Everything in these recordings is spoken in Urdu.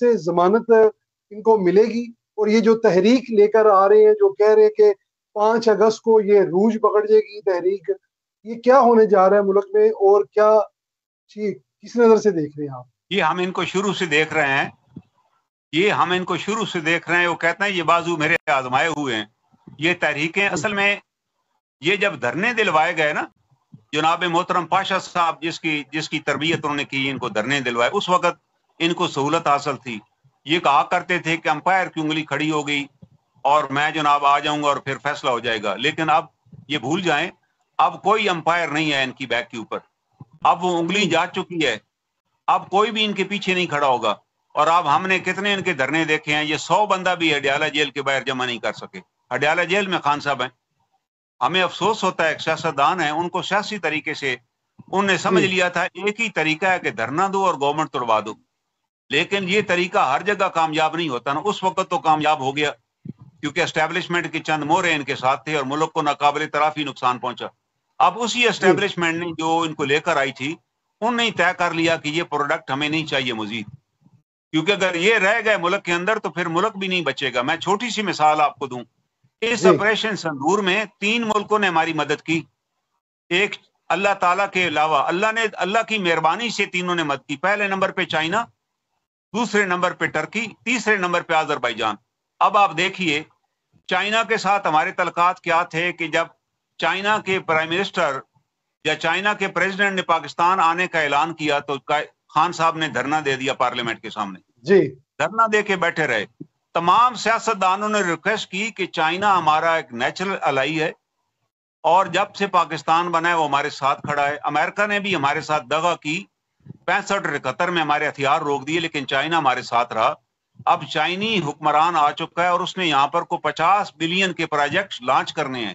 سے ضمانت ان کو ملے گی؟ اور یہ جو تحریک لے کر آ رہے ہیں جو کہہ رہے ہیں کہ 5 اگست کو یہ روج پکڑ جائے گی تحریک، یہ کیا ہونے جا رہا ہے ملک میں اور کیا کس نظر سے دیکھ رہے ہیں آپ؟ یہ ہم ان کو شروع سے دیکھ رہے ہیں، وہ کہتے ہیں یہ بازو میرے آزمائے ہوئے ہیں. یہ تحریکیں اصل میں یہ جب دھرنے دلوائے گئے نا، جناب محترم پاشا صاحب جس کی تربیت انہوں نے کی، ان کو دھرنے دلوائے، اس وقت ان کو سہولت حاصل تھی. یہ کہا کرتے تھے کہ امپائر کی انگلی کھڑی ہو گئی اور میں جناب آ جاؤں گا اور پھر فیصلہ ہو جائے گا. لیکن اب یہ بھول جائیں، اب کوئی امپائر نہیں ہے ان کی بیک کے اوپر، اب وہ انگلی جا چکی ہے، اب کوئی بھی ان کے پیچھے نہیں کھڑا ہوگا. اور اب ہم نے کتنے ان کے دھرنے دیکھے ہیں، یہ 100 بندہ بھی ہڈیالہ جیل کے باہر جمع نہیں کر سکے. ہڈیالہ جیل میں خان صاحب ہیں. ہمیں افسوس ہوتا ہے، ایک سیاستدان ہیں، ان کو سیاسی طریقے سے انہوں نے سمجھ لیا تھا ایک ہی طریقہ ہے کہ دھرنا دو اور گورنمنٹ توڑوا دو. لیکن یہ طریقہ ہر جگہ کامیاب نہیں ہوتا نا. اس وقت تو کامیاب ہو گیا کیونکہ اسٹیبلشمنٹ کے چند مورے ان کے ساتھ تھے اور ملک کو ناقابل ترافی نقصان پہنچا. اب اسی اسٹیبلشمنٹ نے جو ان کو لے کر آئی تھی، انہوں نے طے کر لیا کہ یہ پروڈکٹ ہمیں نہیں چاہیے مزید، کیونکہ اگر یہ رہ گئے ملک کے اندر تو پھر ملک بھی نہیں بچے گا. میں چھوٹی سی مثال آپ کو دوں، اس آپریشن سندور میں 3 ملکوں نے ہماری مدد کی. ایک اللہ تعالیٰ کے علاوہ اللہ کی مہربانی سے تینوں نے مدد کی. پہلے نمبر پہ چائنا، دوسرے نمبر پہ ٹرکی، تیسرے نمبر پہ آذربائیجان. اب آپ دیکھیے چائنا کے ساتھ ہمارے تعلقات کیا تھے کہ جب چائنا کے پرائم منسٹر یا چائنا کے پریزیڈنٹ نے پاکستان آنے کا اعلان کیا تو خان صاحب نے دھرنا دے دیا پارلیمنٹ کے سامنے، دھرنا دے کے بیٹھے رہے. تمام سیاستدانوں نے ریکویسٹ کی کہ چائنا ہمارا ایک نیچرل الائی ہے اور جب سے پاکستان بنا ہے وہ ہمارے ساتھ کھڑا ہے. امریکہ نے بھی ہمارے ساتھ دغا کی، 65-71 میں ہمارے ہتھیار روک دیے، لیکن چائنا ہمارے ساتھ رہا. اب چائنی حکمران آ چکا ہے اور اس نے یہاں پر کو 50 بلین کے پروجیکٹ لانچ کرنے ہیں.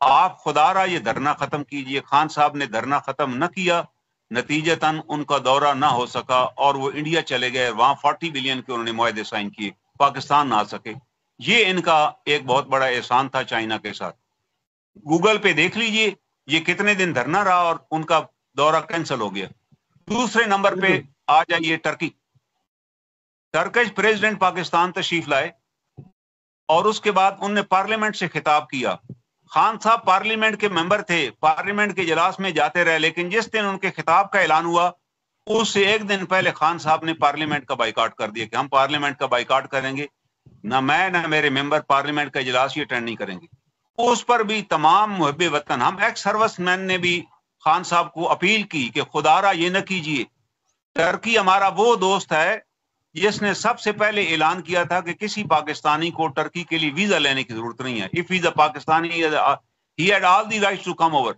آپ خدا را یہ دھرنا ختم کیجئے. خان صاحب نے دھرنا ختم نہ کیا، نتیجتاً ان کا دورہ نہ ہو سکا اور وہ انڈیا چلے گئے. وہاں 40 بلین کے انہوں نے معاہدے سائن کیے، پاکستان نہ آ سکے. یہ ان کا ایک بہت بڑا احسان تھا چائنا کے ساتھ. گوگل پہ دیکھ لیجئے یہ کتنے دن دھرنا رہا اور ان کا دورہ کینسل ہو گیا. دوسرے نمبر پہ آ جائیے ٹرکی. ٹرکش پریزیڈنٹ پاکستان تشریف لائے اور اس کے بعد انہوں نے پارلیمنٹ سے خطاب کیا. خان صاحب پارلیمنٹ کے ممبر تھے، پارلیمنٹ کے اجلاس میں جاتے رہے، لیکن جس دن ان کے خطاب کا اعلان ہوا اس سے ایک دن پہلے خان صاحب نے پارلیمنٹ کا بائیکاٹ کر دیا کہ ہم پارلیمنٹ کا بائیکاٹ کریں گے، نہ میں نہ میرے ممبر پارلیمنٹ کا اجلاس یہ اٹینڈ نہیں کریں گے. اس پر بھی تمام محب وطن، ہم ایکس سروس مین نے بھی خان صاحب کو اپیل کی کہ خدا را یہ نہ کیجیے. ٹرکی ہمارا وہ دوست ہے جس نے سب سے پہلے اعلان کیا تھا کہ کسی پاکستانی کو ٹرکی کے لیے ویزا لینے کی ضرورت نہیں ہے. If he's a Pakistani, he had all the rights to come over.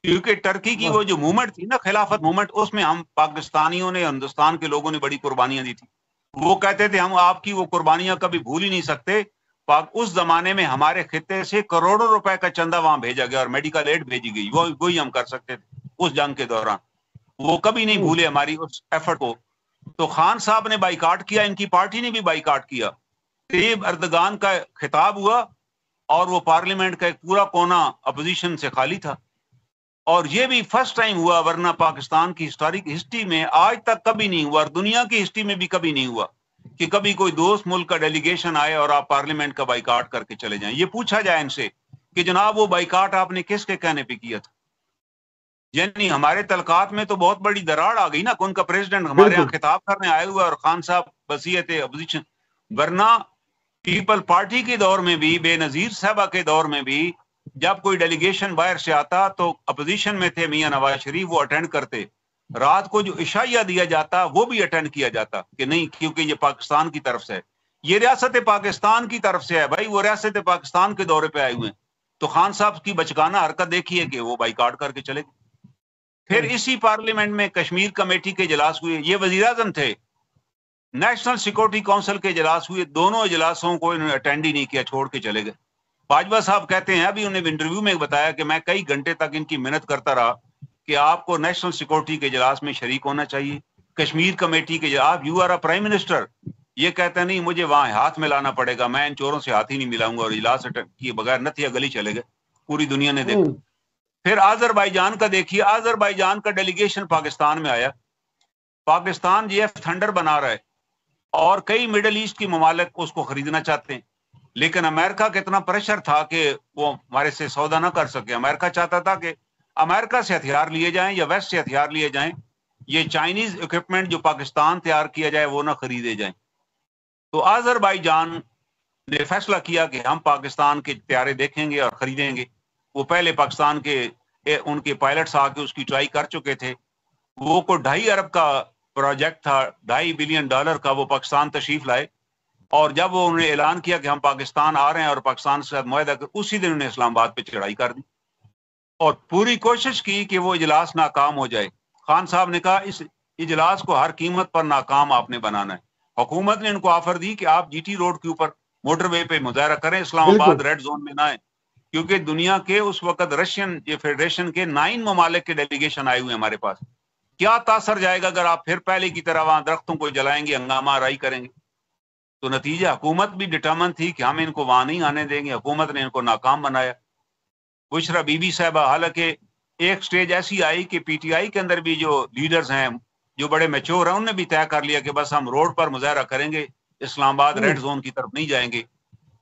کیونکہ ٹرکی کی وہ جو موومنٹ تھی نا، خلافت موومنٹ، اس میں ہم پاکستانیوں نے، ہندوستان کے لوگوں نے بڑی قربانیاں دی تھی. وہ کہتے تھے ہم آپ کی وہ قربانیاں کبھی بھول ہی نہیں سکتے. اس زمانے میں ہمارے خطے سے کروڑوں روپے کا چندہ وہاں بھیجا گیا اور میڈیکل ایڈ بھیجی گئی، وہی ہم کر سکتے تھے اس جنگ کے دوران. وہ کبھی نہیں بھولے ہماری اس ایفرٹ کو. تو خان صاحب نے بائیکاٹ کیا، ان کی پارٹی نے بھی بائیکاٹ کیا. طیب اردگان کا خطاب ہوا اور وہ پارلیمنٹ کا ایک پورا کونا اپوزیشن سے خالی تھا. اور یہ بھی فرسٹ ٹائم ہوا، ورنہ پاکستان کی ہسٹورک ہسٹری میں آج تک کبھی نہیں ہوا اور دنیا کی ہسٹری میں بھی کبھی نہیں ہوا کہ کبھی کوئی دوست ملک کا ڈیلیگیشن آئے اور آپ پارلیمنٹ کا بائیکاٹ کر کے چلے جائیں. یہ پوچھا جائے ان سے کہ جناب وہ بائیکاٹ آپ نے کس کے کہنے پہ کیا تھا. یعنی ہمارے تعلقات میں تو بہت بڑی دراڑ آ گئی نا کہ ان کا پریزیڈنٹ ہمارے یہاں خطاب کرنے آئے ہوئے اور خان صاحب وصیت اپوزیشن. ورنہ پیپل پارٹی کے دور میں بھی، بے نظیر صاحبہ کے دور میں بھی جب کوئی ڈیلیگیشن باہر سے آتا تو اپوزیشن میں تھے میاں نواز شریف، وہ اٹینڈ کرتے. رات کو جو عشائیہ دیا جاتا وہ بھی اٹینڈ کیا جاتا کہ نہیں، کیونکہ یہ پاکستان کی طرف سے ہے، یہ ریاست پاکستان کی طرف سے ہے. بھائی وہ ریاست پاکستان کے دورے پہ آئے ہوئے ہیں. تو خان صاحب کی بچکانہ حرکت دیکھیے کہ وہ بائیکاٹ کر کے چلے گئے. پھر اسی پارلیمنٹ میں کشمیر کمیٹی کے اجلاس ہوئے، یہ وزیر اعظم تھے. نیشنل سیکورٹی کونسل کے اجلاس ہوئے، دونوں اجلاسوں کو انہوں نے اٹینڈ ہی نہیں کیا، چھوڑ کے چلے گئے. باجوہ صاحب کہتے ہیں، ابھی انہیں انٹرویو میں بتایا کہ میں کئی گھنٹے تک ان کی محنت کرتا رہا کہ آپ کو نیشنل سیکورٹی کے اجلاس میں شریک ہونا چاہیے، کشمیر کمیٹی کے آپ you are a prime minister. یہ کہتا نہیں مجھے وہاں ہاتھ ملانا پڑے گا، میں ان چوروں سے ہاتھ ہی نہیں ملاؤں گا، اور اجلاس کیے بغیر نتھیا گلی چلے گئے. پوری دنیا نے دیکھا. پھر آذربائیجان کا دیکھیے، آذربائیجان کا ڈیلیگیشن پاکستان میں آیا. پاکستان جی ایف تھنڈر بنا رہا ہے اور کئی مڈل ایسٹ کی ممالک اس کو خریدنا چاہتے ہیں، لیکن امریکہ کا اتنا پریشر تھا کہ وہ ہمارے سے سودا نہ کر سکے۔ امریکہ چاہتا تھا کہ امریکہ سے ہتھیار لیے جائیں یا ویسٹ سے ہتھیار لیے جائیں، یہ چائنیز اکوپمنٹ جو پاکستان تیار کیا جائے وہ نہ خریدے جائیں۔ تو آذربائیجان نے فیصلہ کیا کہ ہم پاکستان کے طیارے دیکھیں گے اور خریدیں گے۔ وہ پہلے پاکستان کے ان کے پائلٹس آ کے اس کی ٹرائی کر چکے تھے۔ وہ کو 2.5 ارب کا پروجیکٹ تھا، $2.5 بلین کا، وہ پاکستان تشریف لائے، اور جب وہ انہوں نے اعلان کیا کہ ہم پاکستان آ رہے ہیں اور پاکستان سے معاہدہ کر، اسی دن انہیں اسلام آباد پہ چڑھائی کر دی اور پوری کوشش کی کہ وہ اجلاس ناکام ہو جائے۔ خان صاحب نے کہا اس اجلاس کو ہر قیمت پر ناکام آپ نے بنانا ہے۔ حکومت نے ان کو آفر دی کہ آپ جی ٹی روڈ کے اوپر موٹر وے پہ مظاہرہ کریں، اسلام آباد ریڈ زون میں نہ آئے، کیونکہ دنیا کے اس وقت رشین فیڈریشن کے 9 ممالک کے ڈیلیگیشن آئے ہوئے ہیں ہمارے پاس۔ کیا تاثر جائے گا اگر آپ پھر پہلے کی طرح وہاں درختوں کو جلائیں گے، ہنگامہ آرائی کریں گے؟ تو نتیجہ حکومت بھی ڈٹرمن تھی کہ ہم ان کو وہاں نہیں آنے دیں گے، حکومت نے ان کو ناکام بنایا۔ بشرا بی بی صاحبہ، حالانکہ ایک سٹیج ایسی آئی کہ پی ٹی آئی کے اندر بھی جو لیڈرز ہیں جو بڑے میچور ہیں، انہوں نے بھی طے کر لیا کہ بس ہم روڈ پر مظاہرہ کریں گے، اسلام آباد ریڈ زون کی طرف نہیں جائیں گے۔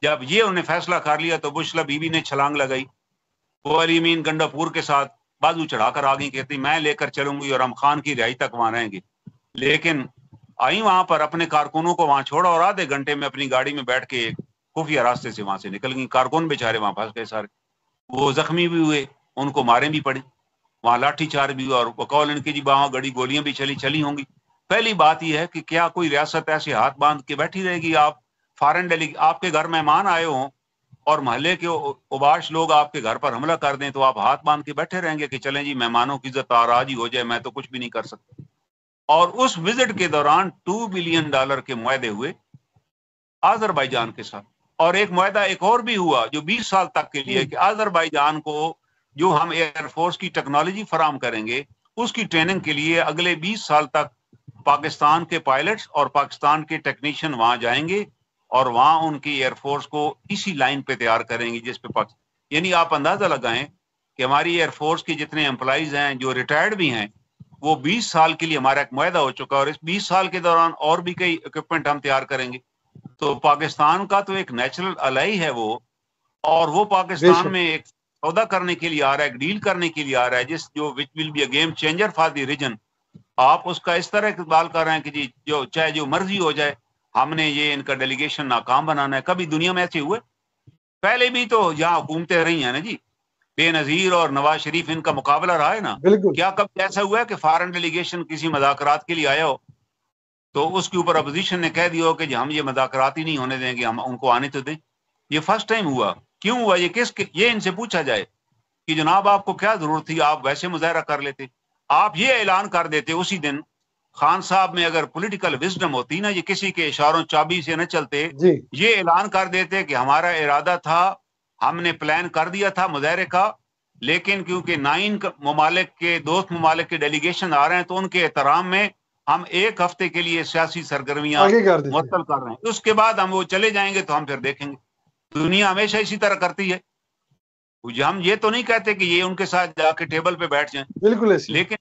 جب یہ انہوں نے فیصلہ کر لیا تو بشرا بی بی نے چھلانگ لگائی، وہ علی مین گنڈا پور کے ساتھ بازو چڑھا کر آ گئی، کہتی میں لے کر چلوں گی اور ہم خان کی رہائی تک وہاں رہیں گے۔ لیکن آئی وہاں پر، اپنے کارکنوں کو وہاں چھوڑا اور آدھے گھنٹے میں اپنی گاڑی میں بیٹھ کے خفیہ راستے سے وہاں سے نکل گئی۔ کارکن بیچارے وہاں پھنس گئے سارے، وہ زخمی بھی ہوئے، ان کو مارے بھی پڑے، وہاں لاٹھی چار بھی ہوا، اور بقول ان کی جی وہاں گڑی گولیاں بھی چلی ہوں گی۔ پہلی بات یہ ہے کہ کیا کوئی ریاست ایسے ہاتھ باندھ کے بیٹھی رہے گی؟ آپ فارن آپ کے گھر مہمان آئے ہوں اور محلے کے اوباش لوگ آپ کے گھر پر حملہ کر دیں تو آپ ہاتھ باندھ کے بیٹھے رہیں گے کہ چلیں جی مہمانوں کی عزت آراج ہی ہو جائے، میں تو کچھ بھی نہیں کر سکتا؟ اور اس وزٹ کے دوران $2 بلین کے معاہدے ہوئے آذربائیجان کے ساتھ، اور ایک معاہدہ ایک اور بھی ہوا جو 20 سال تک کے لیے کہ آذربائیجان کو جو ہم ایئر فورس کی ٹیکنالوجی فراہم کریں گے اس کی ٹریننگ کے لیے اگلے 20 سال تک پاکستان کے پائلٹس اور پاکستان کے ٹیکنیشین وہاں جائیں گے اور وہاں ان کی ایئر فورس کو اسی لائن پہ تیار کریں گے جس پہ یعنی آپ اندازہ لگائیں کہ ہماری ایئر فورس کی جتنے امپلائیز ہیں جو ریٹائرڈ بھی ہیں، وہ 20 سال کے لیے ہمارا ایک معاہدہ ہو چکا ہے، اور اس 20 سال کے دوران اور بھی کئی اکوپمنٹ ہم تیار کریں گے۔ تو پاکستان کا تو ایک نیچرل الائی ہے وہ، اور وہ پاکستان میں ایک سودا کرنے کے لیے آ رہا ہے، ایک ڈیل کرنے کے لیے آ رہا ہے جس جو which will be a game changer for the region. آپ اس کا اس طرح اقبال کر رہے ہیں کہ جی جو چاہے جو مرضی ہو جائے ہم نے یہ ان کا ڈیلیگیشن ناکام بنانا ہے۔ کبھی دنیا میں ایسے ہوئے؟ پہلے بھی تو جہاں حکومتیں رہی ہیں نا جی، بے نظیر اور نواز شریف، ان کا مقابلہ رہا ہے نا، کیا کبھی ایسا ہوا ہے کہ فارن ڈیلیگیشن کسی مذاکرات کے لیے آیا ہو تو اس کے اوپر اپوزیشن نے کہہ دیا ہو کہ جی ہم یہ مذاکرات ہی نہیں ہونے دیں گے، ہم ان کو آنے تو دیں؟ یہ فرسٹ ٹائم ہوا۔ کیوں ہوا؟ یہ ان سے پوچھا جائے کہ جناب آپ کو کیا ضرورت تھی، آپ ویسے مظاہرہ کر لیتے، آپ یہ اعلان کر دیتے اسی دن۔ خان صاحب میں اگر پولیٹیکل وزڈم ہوتی نا، یہ کسی کے اشاروں چابی سے نہ چلتے، یہ اعلان کر دیتے کہ ہمارا ارادہ تھا، ہم نے پلان کر دیا تھا مظاہرے کا، لیکن کیونکہ 9 ممالک کے دوست ممالک کے ڈیلیگیشن آ رہے ہیں تو ان کے احترام میں ہم 1 ہفتے کے لیے سیاسی سرگرمیاں معطل کر رہے ہیں، اس کے بعد ہم وہ چلے جائیں گے تو ہم پھر دیکھیں گے۔ دنیا ہمیشہ اسی طرح کرتی ہے۔ ہم یہ تو نہیں کہتے کہ یہ ان کے ساتھ جا کے ٹیبل پہ بیٹھ جائیں، بالکل، لیکن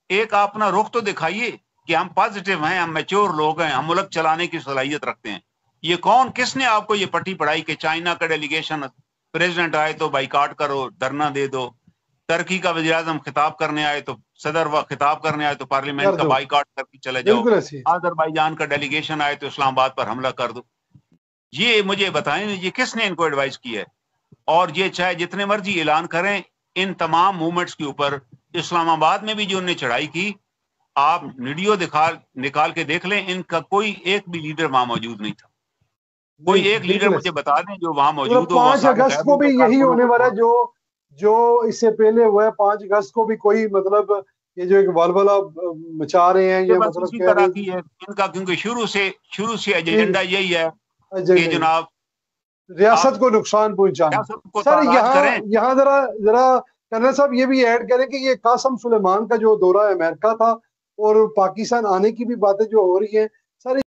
ایک اپنا رخ تو دکھائیے کہ ہم پازیٹیو ہیں، ہم میچور لوگ ہیں، ہم ملک چلانے کی صلاحیت رکھتے ہیں۔ یہ کس نے آپ کو یہ پٹی پڑھائی کہ چائنا کا ڈیلیگیشن پریزیڈنٹ آئے تو بائیکاٹ کرو، دھرنا دے دو، ترکی کا وزیر اعظم خطاب کرنے آئے تو صدر و خطاب کرنے آئے تو پارلیمنٹ کا بائیکاٹ کر کے چلے جاؤ، آذربائیجان کا ڈیلیگیشن آئے تو اسلام آباد پر حملہ کر دو؟ یہ مجھے بتائیں یہ کس نے ان کو ایڈوائز کی ہے؟ اور یہ چاہے جتنے مرضی اعلان کریں، ان تمام موومنٹس کے اوپر اسلام آباد میں بھی جو انہوں نے چڑھائی کی، آپ ویڈیو نکال کے دیکھ لیں، ان کا کوئی ایک بھی لیڈر وہاں موجود نہیں تھا۔ کوئی ایک لیڈر مجھے بتا دیں جو وہاں موجود ہو۔ 5 اگست کو بھی یہی ہونے والا ہے جو اس سے پہلے ہوا ہے۔ 5 اگست کو بھی کوئی مطلب یہ جو ایک والولا مچا رہے ہیں، یہ مطلب اسی طرح کی ہے ان کا، کیونکہ شروع سے ایجنڈا یہی ہے کہ جناب ریاست کو نقصان پہنچانا۔ سر یہاں ذرا کرنل صاحب یہ بھی ایڈ کریں کہ یہ قاسم سلیمان کا جو دورہ امریکہ تھا اور پاکستان آنے کی بھی باتیں جو ہو رہی ہیں،